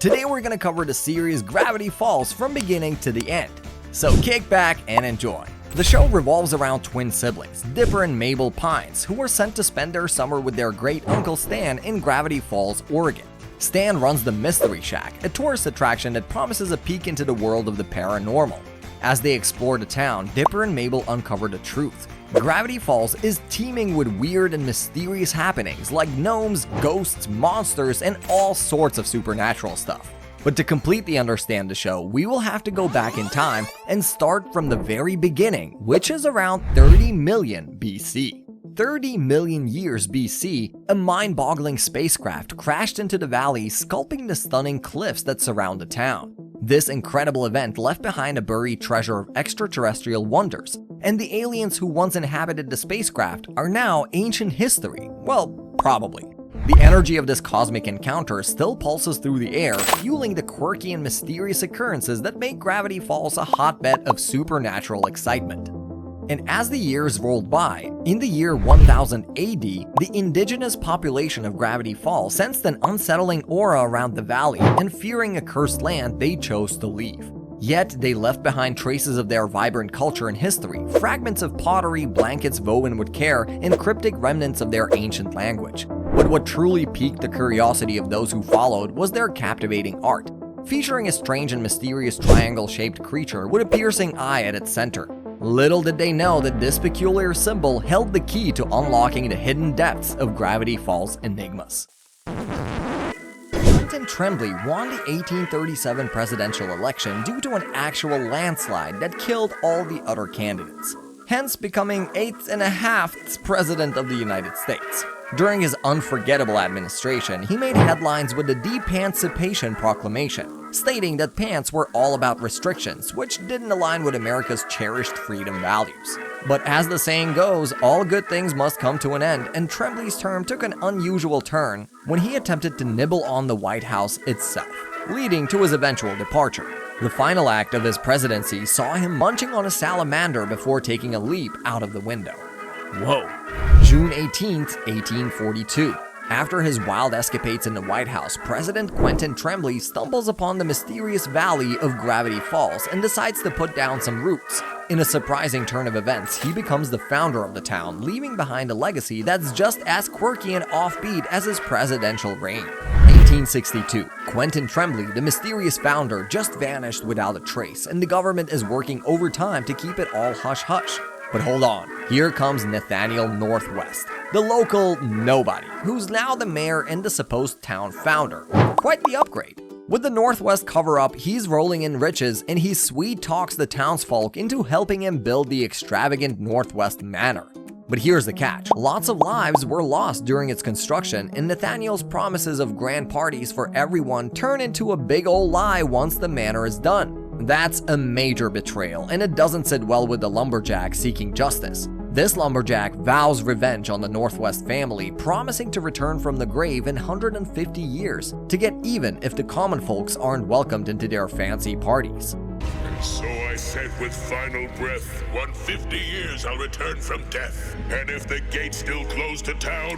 Today we're gonna cover the series Gravity Falls from beginning to the end. So kick back and enjoy. The show revolves around twin siblings, Dipper and Mabel Pines, who were sent to spend their summer with their great uncle Stan in Gravity Falls, Oregon. Stan runs the Mystery Shack, a tourist attraction that promises a peek into the world of the paranormal. As they explore the town, Dipper and Mabel uncover the truth. Gravity Falls is teeming with weird and mysterious happenings like gnomes, ghosts, monsters, and all sorts of supernatural stuff. But to completely understand the show, we will have to go back in time and start from the very beginning, which is around 30 million BC. 30 million years BC, a mind-boggling spacecraft crashed into the valley, sculpting the stunning cliffs that surround the town. This incredible event left behind a buried treasure of extraterrestrial wonders, and the aliens who once inhabited the spacecraft are now ancient history. Well, probably. The energy of this cosmic encounter still pulses through the air, fueling the quirky and mysterious occurrences that make Gravity Falls a hotbed of supernatural excitement. And as the years rolled by, in the year 1000 AD, the indigenous population of Gravity Falls sensed an unsettling aura around the valley, and fearing a cursed land, they chose to leave. Yet, they left behind traces of their vibrant culture and history, fragments of pottery, blankets woven with care, and cryptic remnants of their ancient language. But what truly piqued the curiosity of those who followed was their captivating art, featuring a strange and mysterious triangle-shaped creature with a piercing eye at its center. Little did they know that this peculiar symbol held the key to unlocking the hidden depths of Gravity Falls enigmas. Quentin Tremblay won the 1837 presidential election due to an actual landslide that killed all the other candidates, hence becoming 8.5th president of the United States. During his unforgettable administration, he made headlines with the Depancipation Proclamation, stating that pants were all about restrictions, which didn't align with America's cherished freedom values. But as the saying goes, all good things must come to an end, and Tremblay's term took an unusual turn when he attempted to nibble on the White House itself, leading to his eventual departure. The final act of his presidency saw him munching on a salamander before taking a leap out of the window. Whoa. June 18, 1842. After his wild escapades in the White House, President Quentin Tremblay stumbles upon the mysterious valley of Gravity Falls and decides to put down some roots. In a surprising turn of events, he becomes the founder of the town, leaving behind a legacy that's just as quirky and offbeat as his presidential reign. 1862. Quentin Tremblay, the mysterious founder, just vanished without a trace, and the government is working overtime to keep it all hush-hush. But hold on, here comes Nathaniel Northwest, the local nobody, who's now the mayor and the supposed town founder. Quite the upgrade. With the Northwest cover-up, he's rolling in riches, and he sweet talks the townsfolk into helping him build the extravagant Northwest Manor. But here's the catch. Lots of lives were lost during its construction, and Nathaniel's promises of grand parties for everyone turn into a big ol' lie once the manor is done. That's a major betrayal, and it doesn't sit well with the lumberjack seeking justice. This lumberjack vows revenge on the Northwest family, promising to return from the grave in 150 years to get even if the common folks aren't welcomed into their fancy parties. And so I said with final breath, 150 years I'll return from death. And if the gates still close to town,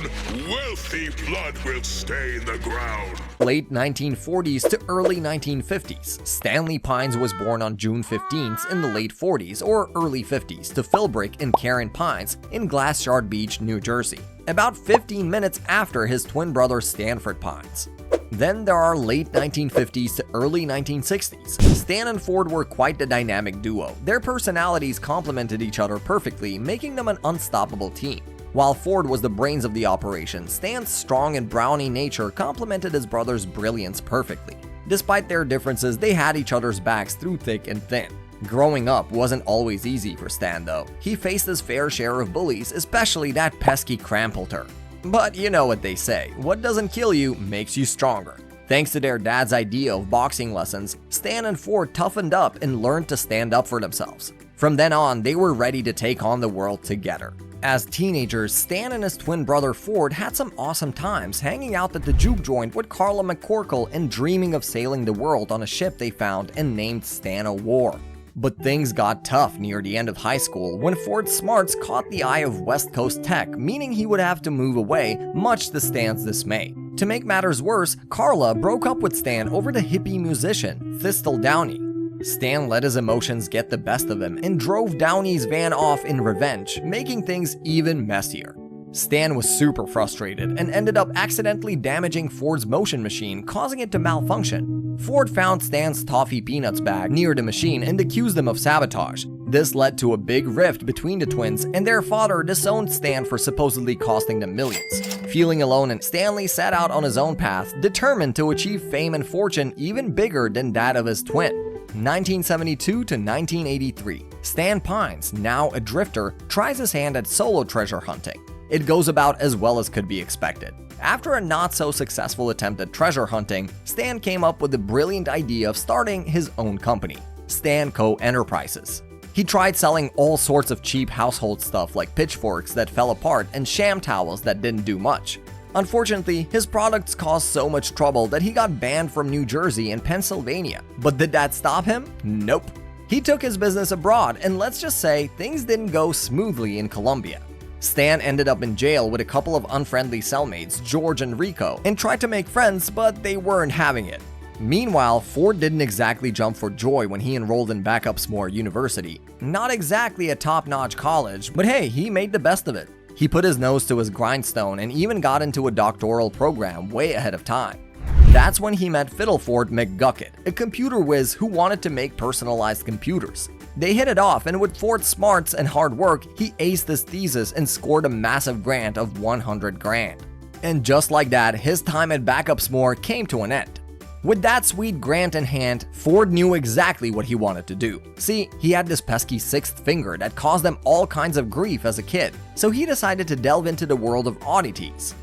wealthy blood will stay in the ground. Late 1940s to early 1950s. Stanley Pines was born on June 15th in the late 40s or early 50s to Philbrick and Karen Pines in Glassyard Beach, New Jersey, about 15 minutes after his twin brother Stanford Pines. Then there are late 1950s to early 1960s. Stan and Ford were quite the dynamic duo. Their personalities complemented each other perfectly, making them an unstoppable team. While Ford was the brains of the operation, Stan's strong and brownie nature complemented his brother's brilliance perfectly. Despite their differences, they had each other's backs through thick and thin. Growing up wasn't always easy for Stan though. He faced his fair share of bullies, especially that pesky Crampleter. But you know what they say, what doesn't kill you makes you stronger. Thanks to their dad's idea of boxing lessons, Stan and Ford toughened up and learned to stand up for themselves. From then on, they were ready to take on the world together. As teenagers, Stan and his twin brother Ford had some awesome times hanging out at the juke joint with Carla McCorkle and dreaming of sailing the world on a ship they found and named Stan O'War. But things got tough near the end of high school when Ford's smarts caught the eye of West Coast Tech, meaning he would have to move away, much to Stan's dismay. To make matters worse, Carla broke up with Stan over the hippie musician, Thistle Downey. Stan let his emotions get the best of him and drove Downey's van off in revenge, making things even messier. Stan was super frustrated and ended up accidentally damaging Ford's motion machine, causing it to malfunction. Ford found Stan's toffee peanuts bag near the machine and accused him of sabotage. This led to a big rift between the twins, and their father disowned Stan for supposedly costing them millions. Feeling alone, and Stanley set out on his own path, determined to achieve fame and fortune even bigger than that of his twin. 1972 to 1983, Stan Pines, now a drifter, tries his hand at solo treasure hunting. It goes about as well as could be expected. After a not-so-successful attempt at treasure hunting, Stan came up with the brilliant idea of starting his own company, Stan Co. Enterprises. He tried selling all sorts of cheap household stuff like pitchforks that fell apart and sham towels that didn't do much. Unfortunately, his products caused so much trouble that he got banned from New Jersey and Pennsylvania. But did that stop him? Nope. He took his business abroad, and let's just say things didn't go smoothly in Colombia. Stan ended up in jail with a couple of unfriendly cellmates, George and Rico, and tried to make friends, but they weren't having it. Meanwhile, Ford didn't exactly jump for joy when he enrolled in Backups University. Not exactly a top-notch college, but hey, he made the best of it. He put his nose to his grindstone and even got into a doctoral program way ahead of time. That's when he met Fiddleford McGucket, a computer whiz who wanted to make personalized computers. They hit it off, and with Ford's smarts and hard work, he aced his thesis and scored a massive grant of $100,000. And just like that, his time at Backups came to an end. With that sweet grant in hand, Ford knew exactly what he wanted to do. See, he had this pesky sixth finger that caused him all kinds of grief as a kid, so he decided to delve into the world of oddities.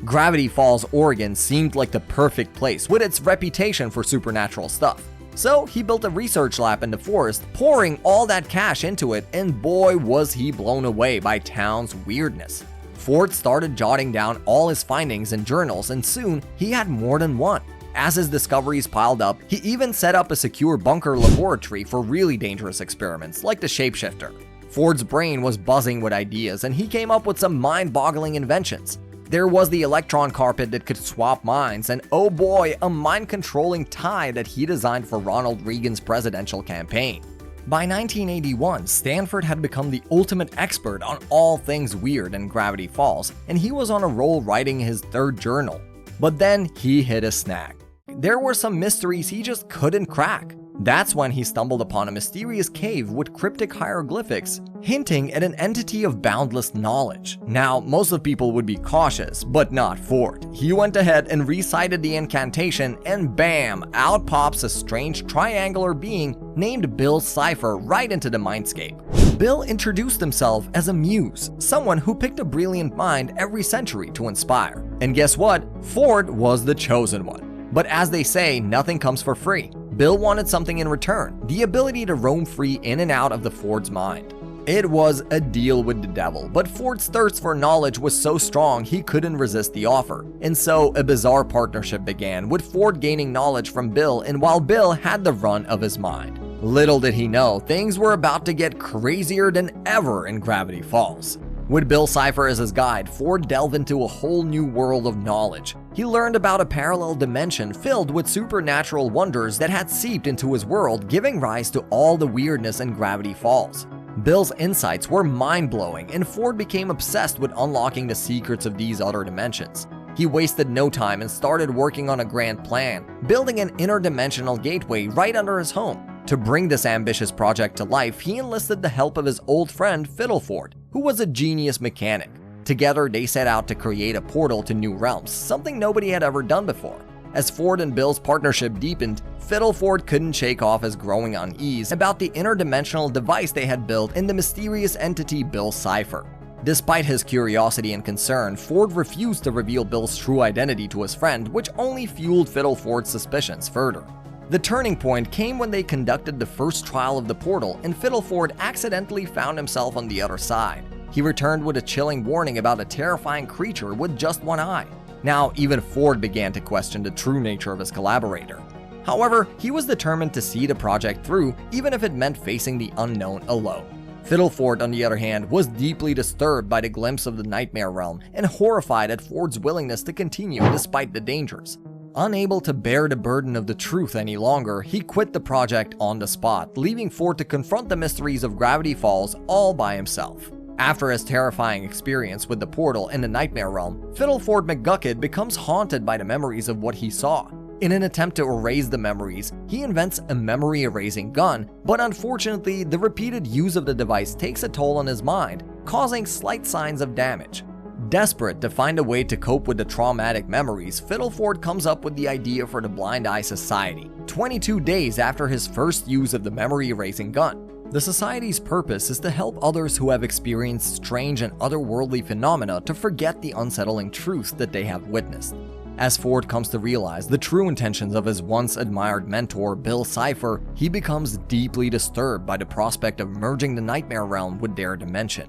Gravity Falls, Oregon seemed like the perfect place with its reputation for supernatural stuff. So he built a research lab in the forest, pouring all that cash into it, and boy was he blown away by town's weirdness. Ford started jotting down all his findings in journals, and soon he had more than one. As his discoveries piled up, he even set up a secure bunker laboratory for really dangerous experiments, like the shapeshifter. Ford's brain was buzzing with ideas, and he came up with some mind-boggling inventions. There was the electron carpet that could swap minds, and oh boy, a mind-controlling tie that he designed for Ronald Reagan's presidential campaign. By 1981, Stanford had become the ultimate expert on all things weird in Gravity Falls, and he was on a roll writing his third journal. But then he hit a snag. There were some mysteries he just couldn't crack. That's when he stumbled upon a mysterious cave with cryptic hieroglyphics, hinting at an entity of boundless knowledge. Now, most of people would be cautious, but not Ford. He went ahead and recited the incantation, and bam, out pops a strange triangular being named Bill Cipher right into the mindscape. Bill introduced himself as a muse, someone who picked a brilliant mind every century to inspire. And guess what? Ford was the chosen one. But as they say, nothing comes for free. Bill wanted something in return, the ability to roam free in and out of the Ford's mind. It was a deal with the devil, but Ford's thirst for knowledge was so strong he couldn't resist the offer. And so a bizarre partnership began, with Ford gaining knowledge from Bill, and while Bill had the run of his mind. Little did he know, things were about to get crazier than ever in Gravity Falls. With Bill Cipher as his guide, Ford delved into a whole new world of knowledge. He learned about a parallel dimension filled with supernatural wonders that had seeped into his world, giving rise to all the weirdness in Gravity Falls. Bill's insights were mind-blowing, and Ford became obsessed with unlocking the secrets of these other dimensions. He wasted no time and started working on a grand plan, building an interdimensional gateway right under his home. To bring this ambitious project to life, he enlisted the help of his old friend Fiddleford, who was a genius mechanic. Together, they set out to create a portal to new realms, something nobody had ever done before. As Ford and Bill's partnership deepened, Fiddleford couldn't shake off his growing unease about the interdimensional device they had built in the mysterious entity Bill Cipher. Despite his curiosity and concern, Ford refused to reveal Bill's true identity to his friend, which only fueled Fiddleford's suspicions further. The turning point came when they conducted the first trial of the portal, and Fiddleford accidentally found himself on the other side. He returned with a chilling warning about a terrifying creature with just one eye. Now, even Ford began to question the true nature of his collaborator. However, he was determined to see the project through, even if it meant facing the unknown alone. Fiddle Ford, on the other hand, was deeply disturbed by the glimpse of the nightmare realm and horrified at Ford's willingness to continue despite the dangers. Unable to bear the burden of the truth any longer, he quit the project on the spot, leaving Ford to confront the mysteries of Gravity Falls all by himself. After his terrifying experience with the portal in the Nightmare Realm, Fiddle Ford McGucket becomes haunted by the memories of what he saw. In an attempt to erase the memories, he invents a memory-erasing gun, but unfortunately, the repeated use of the device takes a toll on his mind, causing slight signs of damage. Desperate to find a way to cope with the traumatic memories, Fiddle Ford comes up with the idea for the Blind Eye Society, 22 days after his first use of the memory-erasing gun. The Society's purpose is to help others who have experienced strange and otherworldly phenomena to forget the unsettling truths that they have witnessed. As Ford comes to realize the true intentions of his once admired mentor, Bill Cipher, he becomes deeply disturbed by the prospect of merging the Nightmare Realm with their dimension.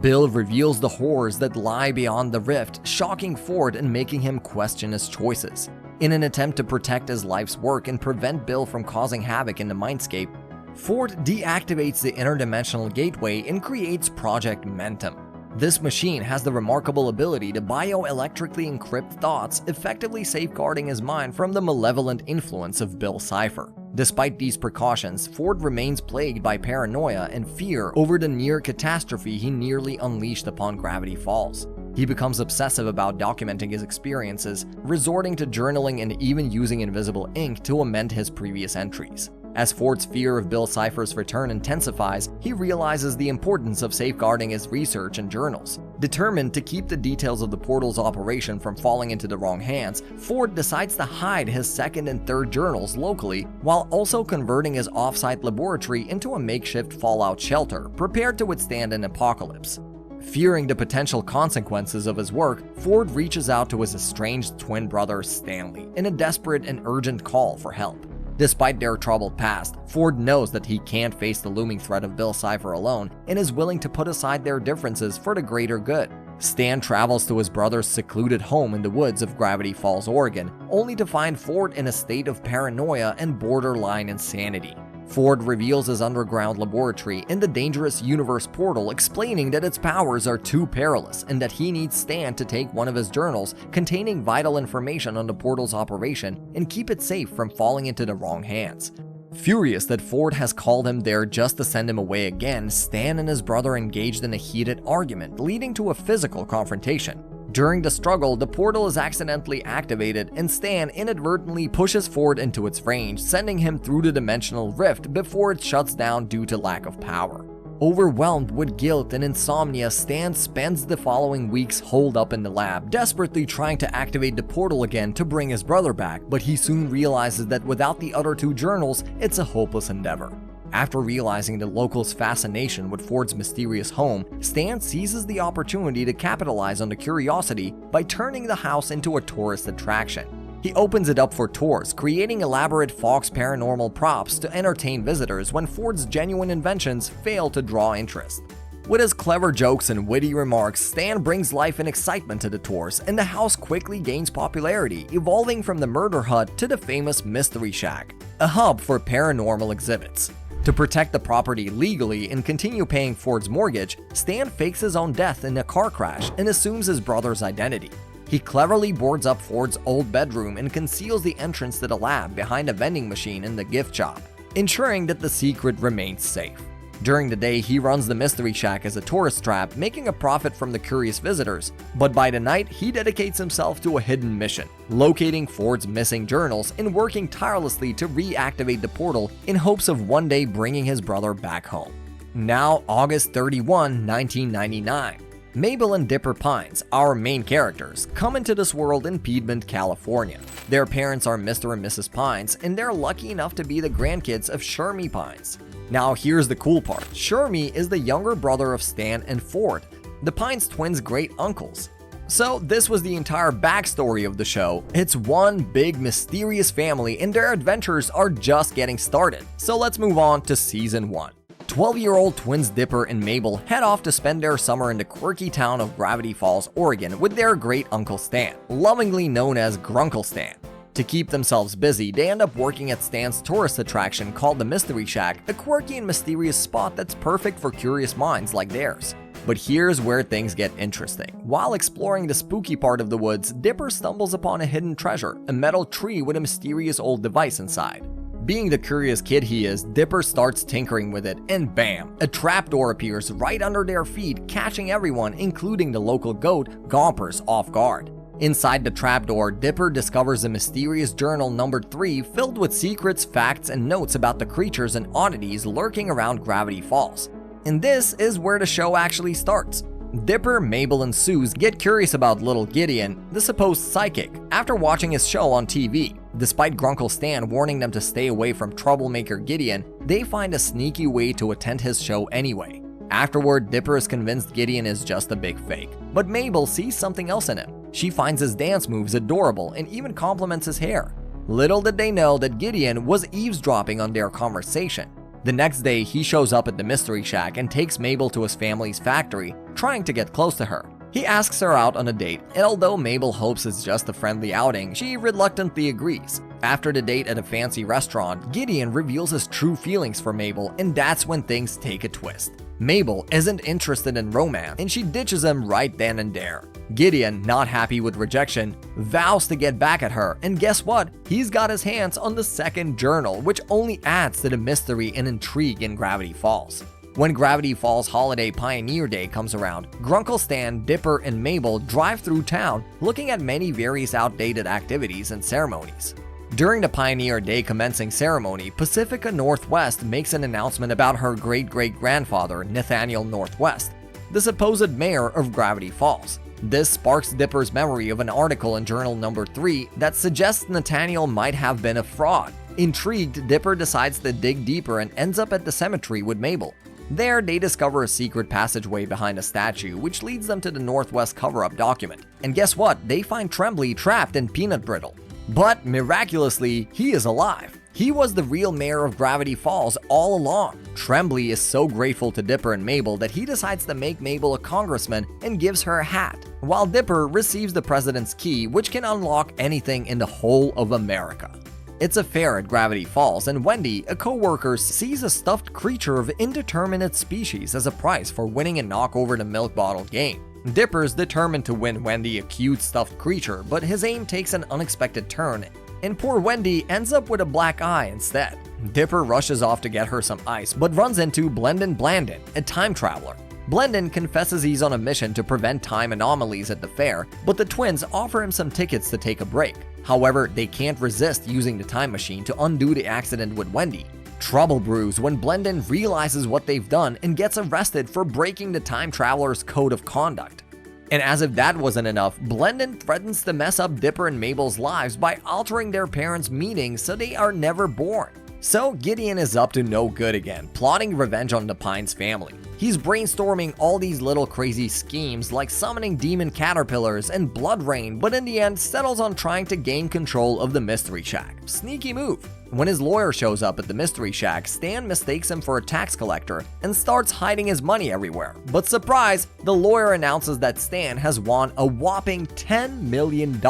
Bill reveals the horrors that lie beyond the rift, shocking Ford and making him question his choices. In an attempt to protect his life's work and prevent Bill from causing havoc in the mindscape, Ford deactivates the interdimensional gateway and creates Project Mentum. This machine has the remarkable ability to bioelectrically encrypt thoughts, effectively safeguarding his mind from the malevolent influence of Bill Cipher. Despite these precautions, Ford remains plagued by paranoia and fear over the near catastrophe he nearly unleashed upon Gravity Falls. He becomes obsessive about documenting his experiences, resorting to journaling and even using invisible ink to amend his previous entries. As Ford's fear of Bill Cipher's return intensifies, he realizes the importance of safeguarding his research and journals. Determined to keep the details of the portal's operation from falling into the wrong hands, Ford decides to hide his second and third journals locally, while also converting his off-site laboratory into a makeshift fallout shelter, prepared to withstand an apocalypse. Fearing the potential consequences of his work, Ford reaches out to his estranged twin brother Stanley in a desperate and urgent call for help. Despite their troubled past, Ford knows that he can't face the looming threat of Bill Cipher alone and is willing to put aside their differences for the greater good. Stan travels to his brother's secluded home in the woods of Gravity Falls, Oregon, only to find Ford in a state of paranoia and borderline insanity. Ford reveals his underground laboratory in the dangerous universe portal, explaining that its powers are too perilous and that he needs Stan to take one of his journals containing vital information on the portal's operation and keep it safe from falling into the wrong hands. Furious that Ford has called him there just to send him away again, Stan and his brother engaged in a heated argument, leading to a physical confrontation. During the struggle, the portal is accidentally activated and Stan inadvertently pushes Ford into its range, sending him through the dimensional rift before it shuts down due to lack of power. Overwhelmed with guilt and insomnia, Stan spends the following weeks holed up in the lab, desperately trying to activate the portal again to bring his brother back, but he soon realizes that without the other two journals, it's a hopeless endeavor. After realizing the locals' fascination with Ford's mysterious home, Stan seizes the opportunity to capitalize on the curiosity by turning the house into a tourist attraction. He opens it up for tours, creating elaborate Fox paranormal props to entertain visitors when Ford's genuine inventions fail to draw interest. With his clever jokes and witty remarks, Stan brings life and excitement to the tours, and the house quickly gains popularity, evolving from the murder hut to the famous Mystery Shack, a hub for paranormal exhibits. To protect the property legally and continue paying Ford's mortgage, Stan fakes his own death in a car crash and assumes his brother's identity. He cleverly boards up Ford's old bedroom and conceals the entrance to the lab behind a vending machine in the gift shop, ensuring that the secret remains safe. During the day, he runs the Mystery Shack as a tourist trap, making a profit from the curious visitors. But by the night, he dedicates himself to a hidden mission, locating Ford's missing journals and working tirelessly to reactivate the portal in hopes of one day bringing his brother back home. Now, August 31, 1999. Mabel and Dipper Pines, our main characters, come into this world in Piedmont, California. Their parents are Mr. and Mrs. Pines, and they're lucky enough to be the grandkids of Shermie Pines. Now here's the cool part. Shermie is the younger brother of Stan and Ford, the Pines twins' great uncles. So this was the entire backstory of the show. It's one big mysterious family and their adventures are just getting started. So let's move on to season 1. 12-year-old twins Dipper and Mabel head off to spend their summer in the quirky town of Gravity Falls, Oregon with their great uncle Stan, lovingly known as Grunkle Stan. To keep themselves busy, they end up working at Stan's tourist attraction called the Mystery Shack, a quirky and mysterious spot that's perfect for curious minds like theirs. But here's where things get interesting. While exploring the spooky part of the woods, Dipper stumbles upon a hidden treasure, a metal tree with a mysterious old device inside. Being the curious kid he is, Dipper starts tinkering with it, and bam, a trapdoor appears right under their feet, catching everyone, including the local goat, Gompers, off guard. Inside the trapdoor, Dipper discovers a mysterious journal number 3 filled with secrets, facts, and notes about the creatures and oddities lurking around Gravity Falls. And this is where the show actually starts. Dipper, Mabel, and Suze get curious about little Gideon, the supposed psychic, after watching his show on TV. Despite Grunkle Stan warning them to stay away from troublemaker Gideon, they find a sneaky way to attend his show anyway. Afterward, Dipper is convinced Gideon is just a big fake, but Mabel sees something else in him. She finds his dance moves adorable and even compliments his hair. Little did they know that Gideon was eavesdropping on their conversation. The next day, he shows up at the Mystery Shack and takes Mabel to his family's factory, trying to get close to her. He asks her out on a date, and although Mabel hopes it's just a friendly outing, she reluctantly agrees. After the date at a fancy restaurant, Gideon reveals his true feelings for Mabel, and that's when things take a twist. Mabel isn't interested in romance, and she ditches him right then and there. Gideon, not happy with rejection, vows to get back at her, and guess what? He's got his hands on the second journal, which only adds to the mystery and intrigue in Gravity Falls. When Gravity Falls Holiday Pioneer Day comes around, Grunkle Stan, Dipper, and Mabel drive through town looking at many various outdated activities and ceremonies. During the Pioneer Day commencing ceremony, Pacifica Northwest makes an announcement about her great-great-grandfather, Nathaniel Northwest, the supposed mayor of Gravity Falls. This sparks Dipper's memory of an article in journal number 3 that suggests Nathaniel might have been a fraud. Intrigued, Dipper decides to dig deeper and ends up at the cemetery with Mabel. There, they discover a secret passageway behind a statue, which leads them to the Northwest cover-up document. And guess what? They find Tremblay trapped in peanut brittle. But miraculously, he is alive. He was the real mayor of Gravity Falls all along. Tremblay is so grateful to Dipper and Mabel that he decides to make Mabel a congressman and gives her a hat, while Dipper receives the president's key, which can unlock anything in the whole of America. It's a fair at Gravity Falls, and Wendy, a co-worker, sees a stuffed creature of indeterminate species as a prize for winning a knock over the milk bottle game. Dipper's determined to win Wendy a cute stuffed creature, but his aim takes an unexpected turn, and poor Wendy ends up with a black eye instead. Dipper rushes off to get her some ice, but runs into Blendon Blandon, a time traveler. Blendon confesses he's on a mission to prevent time anomalies at the fair, but the twins offer him some tickets to take a break. However, they can't resist using the time machine to undo the accident with Wendy. Trouble brews when Blendon realizes what they've done and gets arrested for breaking the time traveler's code of conduct. And as if that wasn't enough, Blendon threatens to mess up Dipper and Mabel's lives by altering their parents' meanings so they are never born. So Gideon is up to no good again, plotting revenge on the Pines family. He's brainstorming all these little crazy schemes like summoning demon caterpillars and blood rain, but in the end settles on trying to gain control of the Mystery Shack. Sneaky move. When his lawyer shows up at the Mystery Shack, Stan mistakes him for a tax collector and starts hiding his money everywhere. But surprise, the lawyer announces that Stan has won a whopping $10 million.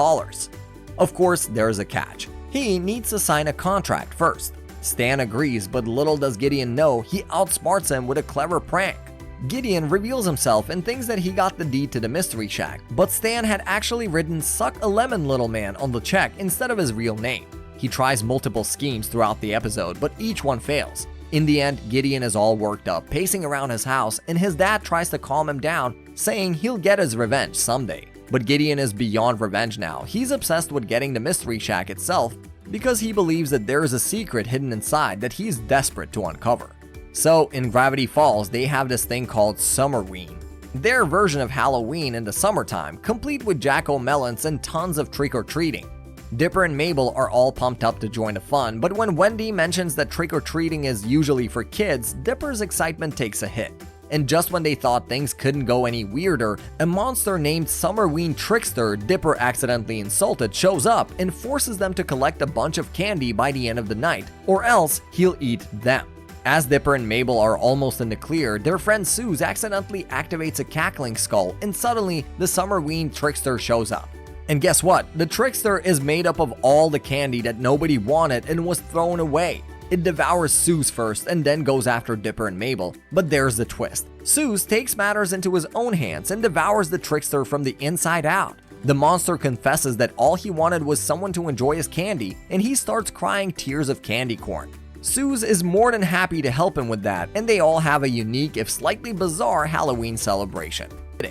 Of course, there's a catch. He needs to sign a contract first. Stan agrees, but little does Gideon know he outsmarts him with a clever prank. Gideon reveals himself and thinks that he got the deed to the Mystery Shack, but Stan had actually written "Suck a Lemon, Little Man" on the check instead of his real name. He tries multiple schemes throughout the episode, but each one fails. In the end, Gideon is all worked up, pacing around his house, and his dad tries to calm him down, saying he'll get his revenge someday. But Gideon is beyond revenge now. He's obsessed with getting the Mystery Shack itself, because he believes that there is a secret hidden inside that he's desperate to uncover. So, in Gravity Falls, they have this thing called Summerween. Their version of Halloween in the summertime, complete with jack-o'-melons and tons of trick-or-treating. Dipper and Mabel are all pumped up to join the fun, but when Wendy mentions that trick-or-treating is usually for kids, Dipper's excitement takes a hit. And just when they thought things couldn't go any weirder, a monster named Summerween Trickster Dipper accidentally insulted shows up and forces them to collect a bunch of candy by the end of the night, or else he'll eat them. As Dipper and Mabel are almost in the clear, their friend Suze accidentally activates a cackling skull, and suddenly the Summerween Trickster shows up. And guess what? The trickster is made up of all the candy that nobody wanted and was thrown away. It devours Soos first and then goes after Dipper and Mabel, but there's the twist. Soos takes matters into his own hands and devours the trickster from the inside out. The monster confesses that all he wanted was someone to enjoy his candy, and he starts crying tears of candy corn. Soos is more than happy to help him with that, and they all have a unique, if slightly bizarre, Halloween celebration.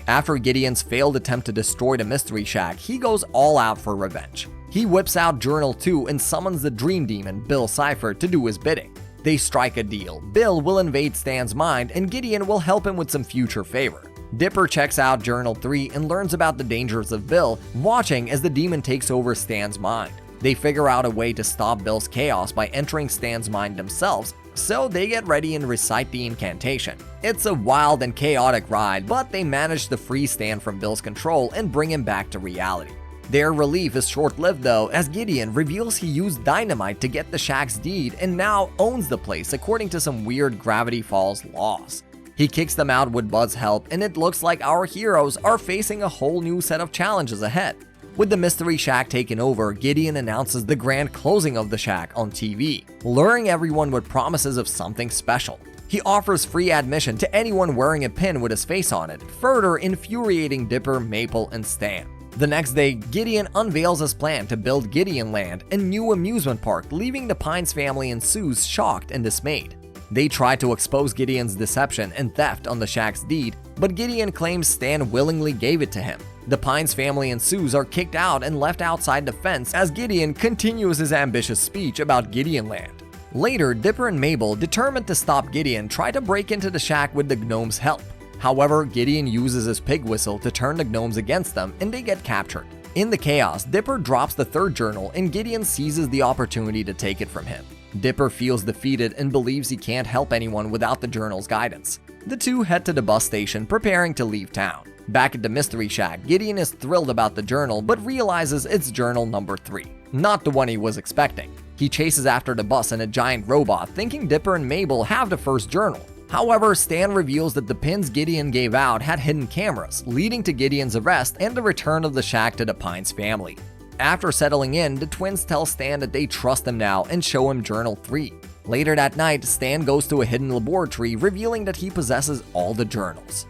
After Gideon's failed attempt to destroy the Mystery Shack, he goes all out for revenge. He whips out Journal 2 and summons the Dream Demon, Bill Cipher, to do his bidding. They strike a deal. Bill will invade Stan's mind, and Gideon will help him with some future favor. Dipper checks out Journal 3 and learns about the dangers of Bill, watching as the demon takes over Stan's mind. They figure out a way to stop Bill's chaos by entering Stan's mind themselves, so they get ready and recite the incantation. It's a wild and chaotic ride, but they manage to free Stan from Bill's control and bring him back to reality. Their relief is short-lived though, as Gideon reveals he used dynamite to get the Shack's deed and now owns the place according to some weird Gravity Falls laws. He kicks them out with Bud's help, and it looks like our heroes are facing a whole new set of challenges ahead. With the Mystery Shack taken over, Gideon announces the grand closing of the Shack on TV, luring everyone with promises of something special. He offers free admission to anyone wearing a pin with his face on it, further infuriating Dipper, Maple, and Stan. The next day, Gideon unveils his plan to build Gideon Land, a new amusement park, leaving the Pines family and Soos shocked and dismayed. They try to expose Gideon's deception and theft on the Shack's deed, but Gideon claims Stan willingly gave it to him. The Pines family and Soos are kicked out and left outside the fence as Gideon continues his ambitious speech about Gideon Land. Later, Dipper and Mabel, determined to stop Gideon, try to break into the Shack with the gnomes' help. However, Gideon uses his pig whistle to turn the gnomes against them, and they get captured. In the chaos, Dipper drops the third journal, and Gideon seizes the opportunity to take it from him. Dipper feels defeated and believes he can't help anyone without the journal's guidance. The two head to the bus station, preparing to leave town. Back at the Mystery Shack, Gideon is thrilled about the journal, but realizes it's journal number 3, not the one he was expecting. He chases after the bus in a giant robot, thinking Dipper and Mabel have the first journal. However, Stan reveals that the pins Gideon gave out had hidden cameras, leading to Gideon's arrest and the return of the Shack to the Pines family. After settling in, the twins tell Stan that they trust him now and show him Journal 3. Later that night, Stan goes to a hidden laboratory, revealing that he possesses all the journals.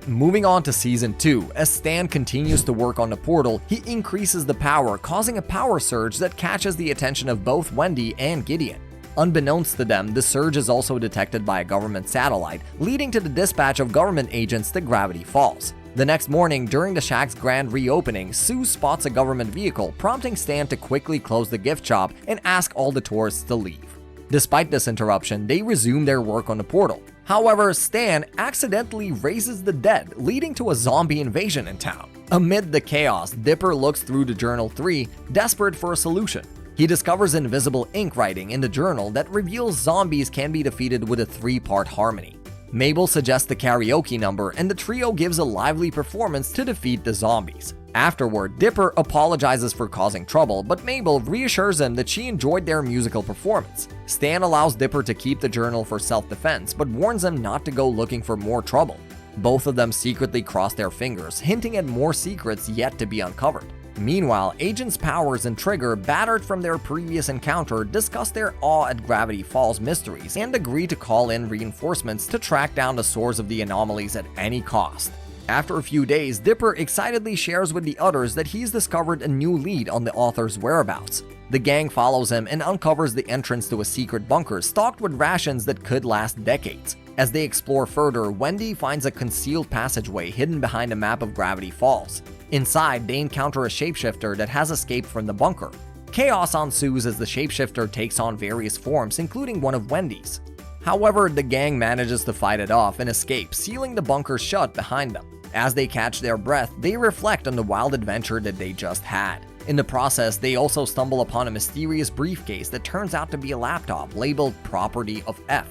Moving on to Season 2, as Stan continues to work on the portal, he increases the power, causing a power surge that catches the attention of both Wendy and Gideon. Unbeknownst to them, the surge is also detected by a government satellite, leading to the dispatch of government agents to Gravity Falls. The next morning, during the Shack's grand reopening, Sue spots a government vehicle, prompting Stan to quickly close the gift shop and ask all the tourists to leave. Despite this interruption, they resume their work on the portal. However, Stan accidentally raises the dead, leading to a zombie invasion in town. Amid the chaos, Dipper looks through the Journal 3, desperate for a solution. He discovers invisible ink writing in the journal that reveals zombies can be defeated with a 3-part harmony. Mabel suggests the karaoke number, and the trio gives a lively performance to defeat the zombies. Afterward, Dipper apologizes for causing trouble, but Mabel reassures him that she enjoyed their musical performance. Stan allows Dipper to keep the journal for self-defense, but warns him not to go looking for more trouble. Both of them secretly cross their fingers, hinting at more secrets yet to be uncovered. Meanwhile, Agents Powers and Trigger, battered from their previous encounter, discuss their awe at Gravity Falls mysteries and agree to call in reinforcements to track down the source of the anomalies at any cost. After a few days, Dipper excitedly shares with the others that he's discovered a new lead on the author's whereabouts. The gang follows him and uncovers the entrance to a secret bunker stocked with rations that could last decades. As they explore further, Wendy finds a concealed passageway hidden behind a map of Gravity Falls. Inside, they encounter a shapeshifter that has escaped from the bunker. Chaos ensues as the shapeshifter takes on various forms, including one of Wendy's. However, the gang manages to fight it off and escape, sealing the bunker shut behind them. As they catch their breath, they reflect on the wild adventure that they just had. In the process, they also stumble upon a mysterious briefcase that turns out to be a laptop labeled Property of F.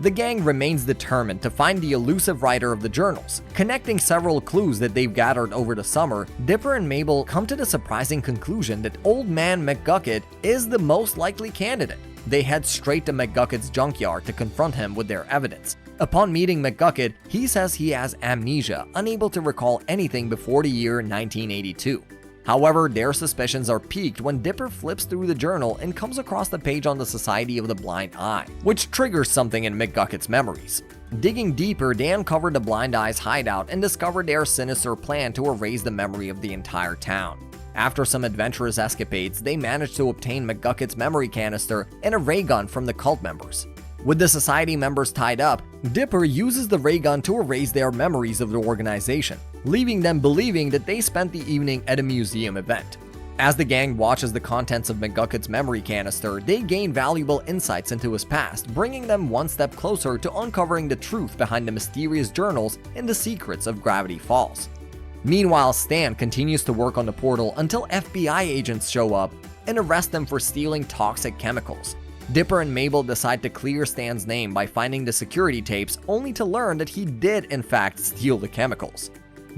The gang remains determined to find the elusive writer of the journals. Connecting several clues that they've gathered over the summer, Dipper and Mabel come to the surprising conclusion that Old Man McGucket is the most likely candidate. They head straight to McGucket's junkyard to confront him with their evidence. Upon meeting McGucket, he says he has amnesia, unable to recall anything before the year 1982. However, their suspicions are piqued when Dipper flips through the journal and comes across the page on the Society of the Blind Eye, which triggers something in McGucket's memories. Digging deeper, they uncover the Blind Eye's hideout and discover their sinister plan to erase the memory of the entire town. After some adventurous escapades, they manage to obtain McGucket's memory canister and a ray gun from the cult members. With the Society members tied up, Dipper uses the ray gun to erase their memories of the organization, leaving them believing that they spent the evening at a museum event. As the gang watches the contents of McGucket's memory canister, they gain valuable insights into his past, bringing them one step closer to uncovering the truth behind the mysterious journals and the secrets of Gravity Falls. Meanwhile, Stan continues to work on the portal until FBI agents show up and arrest them for stealing toxic chemicals. Dipper and Mabel decide to clear Stan's name by finding the security tapes, only to learn that he did in fact steal the chemicals.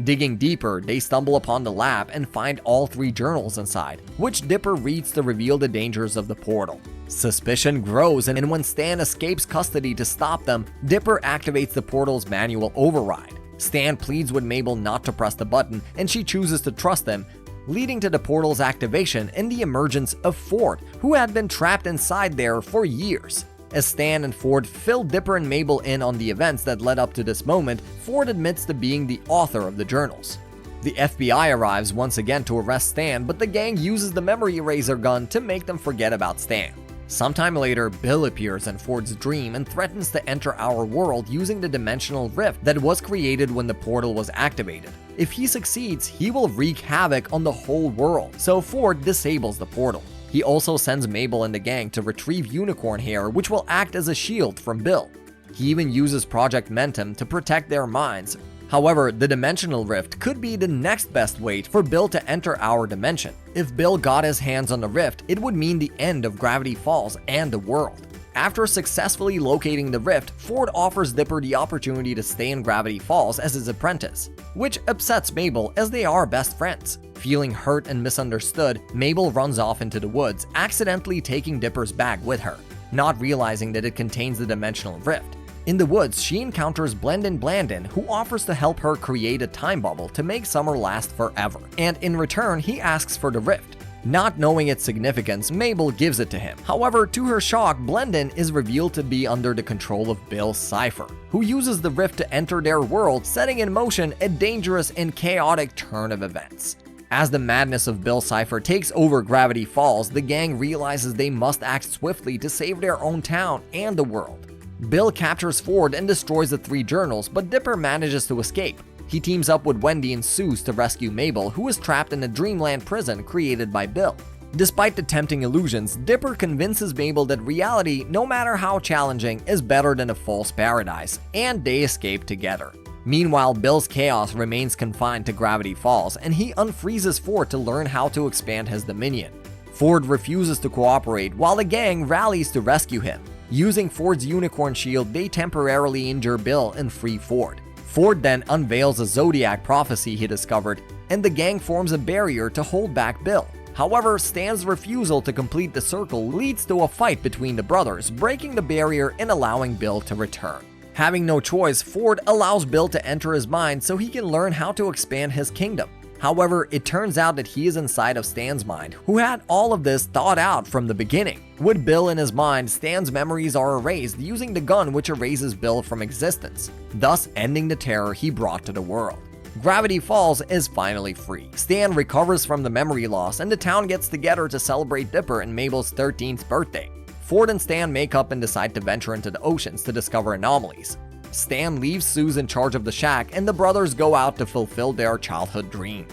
Digging deeper, they stumble upon the lab and find all 3 journals inside, which Dipper reads to reveal the dangers of the portal. Suspicion grows, and when Stan escapes custody to stop them, Dipper activates the portal's manual override. Stan pleads with Mabel not to press the button, and she chooses to trust him, leading to the portal's activation and the emergence of Ford, who had been trapped inside there for years. As Stan and Ford fill Dipper and Mabel in on the events that led up to this moment, Ford admits to being the author of the journals. The FBI arrives once again to arrest Stan, but the gang uses the memory eraser gun to make them forget about Stan. Sometime later, Bill appears in Ford's dream and threatens to enter our world using the dimensional rift that was created when the portal was activated. If he succeeds, he will wreak havoc on the whole world, so Ford disables the portal. He also sends Mabel and the gang to retrieve unicorn hair, which will act as a shield from Bill. He even uses Project Mentum to protect their minds. However, the dimensional rift could be the next best way for Bill to enter our dimension. If Bill got his hands on the rift, it would mean the end of Gravity Falls and the world. After successfully locating the rift, Ford offers Dipper the opportunity to stay in Gravity Falls as his apprentice, which upsets Mabel as they are best friends. Feeling hurt and misunderstood, Mabel runs off into the woods, accidentally taking Dipper's bag with her, not realizing that it contains the dimensional rift. In the woods, she encounters Blendin Blandin, who offers to help her create a time bubble to make summer last forever, and in return, he asks for the rift. Not knowing its significance, Mabel gives it to him. However, to her shock, Blendin is revealed to be under the control of Bill Cipher, who uses the rift to enter their world, setting in motion a dangerous and chaotic turn of events. As the madness of Bill Cipher takes over Gravity Falls, the gang realizes they must act swiftly to save their own town and the world. Bill captures Ford and destroys the 3 journals, but Dipper manages to escape. He teams up with Wendy and Suze to rescue Mabel, who is trapped in a dreamland prison created by Bill. Despite the tempting illusions, Dipper convinces Mabel that reality, no matter how challenging, is better than a false paradise, and they escape together. Meanwhile, Bill's chaos remains confined to Gravity Falls, and he unfreezes Ford to learn how to expand his dominion. Ford refuses to cooperate, while the gang rallies to rescue him. Using Ford's unicorn shield, they temporarily injure Bill and free Ford. Ford then unveils a zodiac prophecy he discovered, and the gang forms a barrier to hold back Bill. However, Stan's refusal to complete the circle leads to a fight between the brothers, breaking the barrier and allowing Bill to return. Having no choice, Ford allows Bill to enter his mind so he can learn how to expand his kingdom. However, it turns out that he is inside of Stan's mind, who had all of this thought out from the beginning. With Bill in his mind, Stan's memories are erased using the gun which erases Bill from existence, thus ending the terror he brought to the world. Gravity Falls is finally free. Stan recovers from the memory loss, and the town gets together to celebrate Dipper and Mabel's 13th birthday. Ford and Stan make up and decide to venture into the oceans to discover anomalies. Stan leaves Suze in charge of the shack, and the brothers go out to fulfill their childhood dream.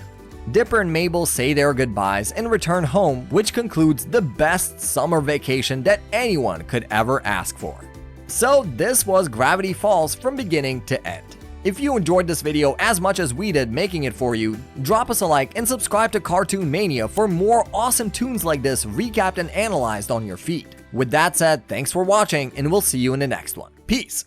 Dipper and Mabel say their goodbyes and return home, which concludes the best summer vacation that anyone could ever ask for. So this was Gravity Falls from beginning to end. If you enjoyed this video as much as we did making it for you, drop us a like and subscribe to Cartoon Mania for more awesome tunes like this recapped and analyzed on your feed. With that said, thanks for watching, and we'll see you in the next one. Peace!